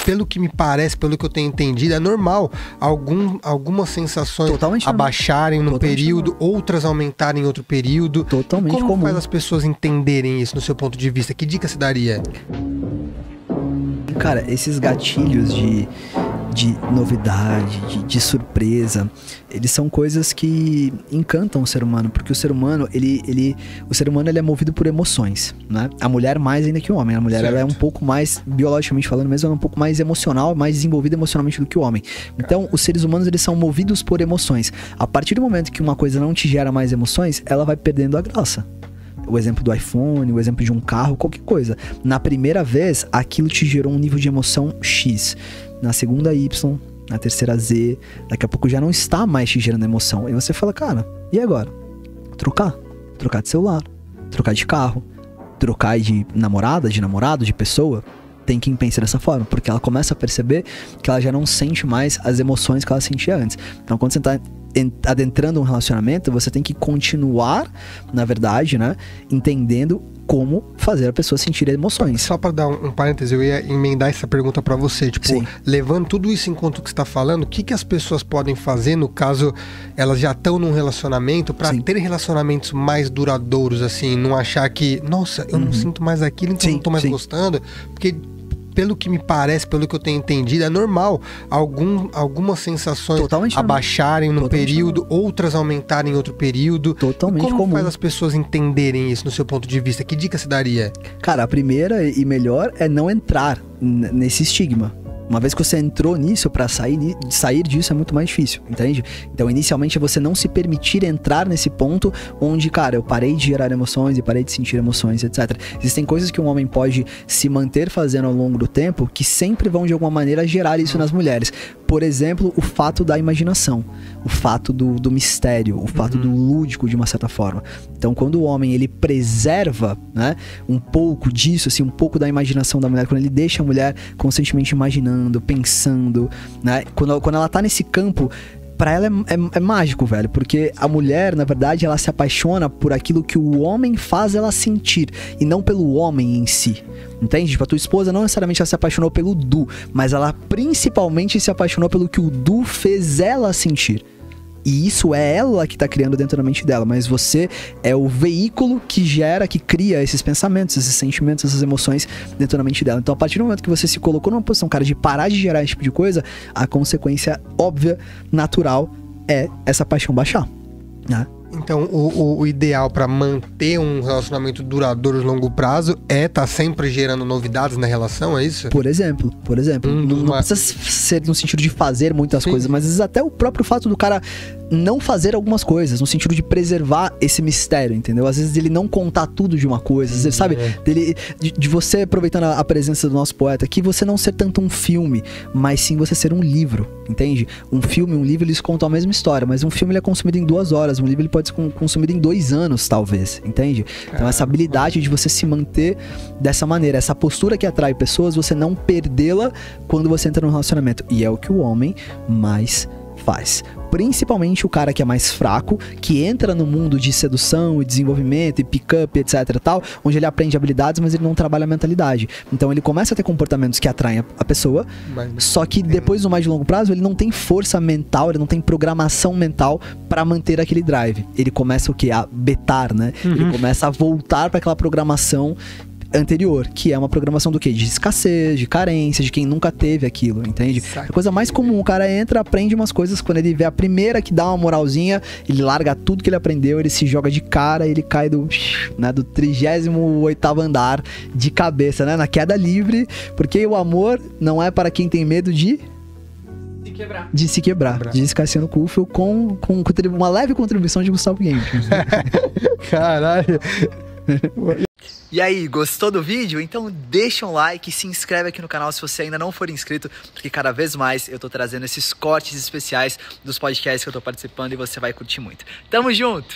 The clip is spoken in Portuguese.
pelo que me parece, pelo que eu tenho entendido, é normal algumas sensações abaixarem num período, outras aumentarem em outro período. Totalmente comum. Como faz as pessoas entenderem isso no seu ponto de vista? Que dica se daria? Cara, esses gatilhos de novidade, de surpresa, eles são coisas que encantam o ser humano, porque o ser humano, ele é movido por emoções, né? A mulher mais ainda que o homem. A mulher, ela é um pouco mais, biologicamente falando mesmo, ela é um pouco mais emocional, mais desenvolvida emocionalmente do que o homem. Então, os seres humanos, eles são movidos por emoções. A partir do momento que uma coisa não te gera mais emoções, ela vai perdendo a graça. O exemplo do iPhone, o exemplo de um carro, qualquer coisa. Na primeira vez, aquilo te gerou um nível de emoção X. Na segunda, Y. Na terceira, Z. Daqui a pouco já não está mais te gerando emoção. E você fala, cara, e agora? Trocar. Trocar de celular. Trocar de carro. Trocar de namorada, de namorado, de pessoa. Tem quem pense dessa forma. Porque ela começa a perceber que ela já não sente mais as emoções que ela sentia antes. Então, quando você está adentrando um relacionamento, você tem que continuar, na verdade, né, entendendo como fazer a pessoa sentir emoções. Só para dar um parêntese, eu ia emendar essa pergunta para você, tipo, sim, levando tudo isso em conta que você está falando, o que as pessoas podem fazer no caso elas já estão num relacionamento para ter relacionamentos mais duradouros, assim, não achar que, nossa, eu não sinto mais aquilo, então não tô mais gostando, porque pelo que me parece, pelo que eu tenho entendido, é normal algumas sensações abaixarem num período, outras aumentarem em outro período. Totalmente comum. Como faz as pessoas entenderem isso no seu ponto de vista? Que dica se daria? Cara, a primeira e melhor é não entrar nesse estigma. Uma vez que você entrou nisso, pra sair disso é muito mais difícil, entende? Então, inicialmente, é você não se permitir entrar nesse ponto onde, cara, eu parei de gerar emoções e parei de sentir emoções, etc. Existem coisas que um homem pode se manter fazendo ao longo do tempo que sempre vão, de alguma maneira, gerar isso nas mulheres. Por exemplo, o fato da imaginação, o fato do mistério, o fato do lúdico, de uma certa forma. Então, quando o homem, ele preserva, né, um pouco disso, assim, um pouco da imaginação da mulher, quando ele deixa a mulher constantemente imaginando, pensando, né? Quando ela tá nesse campo, pra ela é mágico, velho, porque a mulher, na verdade, ela se apaixona por aquilo que o homem faz ela sentir, e não pelo homem em si, entende? Tipo, a tua esposa não necessariamente ela se apaixonou pelo Du, mas ela principalmente se apaixonou pelo que o Du fez ela sentir. E isso é ela que tá criando dentro da mente dela, mas você é o veículo que gera, que cria esses pensamentos, esses sentimentos, essas emoções dentro da mente dela. Então, a partir do momento que você se colocou numa posição, cara, de parar de gerar esse tipo de coisa, a consequência óbvia, natural, é essa paixão baixar, né? Então, o ideal para manter um relacionamento duradouro a longo prazo é estar sempre gerando novidades na relação, é isso? Por exemplo. Não precisa ser no sentido de fazer muitas coisas, mas às vezes até o próprio fato do cara não fazer algumas coisas, no sentido de preservar esse mistério, entendeu? Às vezes ele não contar tudo de uma coisa, às vezes, sabe? De você, aproveitando a presença do nosso poeta aqui, você não ser tanto um filme, mas sim você ser um livro, entende? Um filme, um livro, eles contam a mesma história, mas um filme ele é consumido em 2 horas, um livro ele pode ser consumido em 2 anos, talvez, entende? Então essa habilidade de você se manter dessa maneira, essa postura que atrai pessoas, você não perdê-la quando você entra num relacionamento. E é o que o homem mais faz. Principalmente o cara que é mais fraco, que entra no mundo de sedução e desenvolvimento e pick-up, etc e tal, onde ele aprende habilidades, mas ele não trabalha a mentalidade. Então ele começa a ter comportamentos que atraem a pessoa, só que depois, no mais de longo prazo, ele não tem força mental, ele não tem programação mental pra manter aquele drive. Ele começa o quê? A betar, né? Ele começa a voltar pra aquela programação anterior, que é uma programação do quê? De escassez, de carência, de quem nunca teve aquilo, entende? A coisa mais comum, o cara entra, aprende umas coisas, quando ele vê a primeira que dá uma moralzinha, ele larga tudo que ele aprendeu, ele se joga de cara, ele cai do 38º andar de cabeça, né? Na queda livre, porque o amor não é para quem tem medo de se quebrar. Diz Cassiano Kufel com uma leve contribuição de Gustavo Guedes. Caralho. E aí, gostou do vídeo? Então deixa um like e se inscreve aqui no canal se você ainda não for inscrito, porque cada vez mais eu tô trazendo esses cortes especiais dos podcasts que eu tô participando e você vai curtir muito. Tamo junto!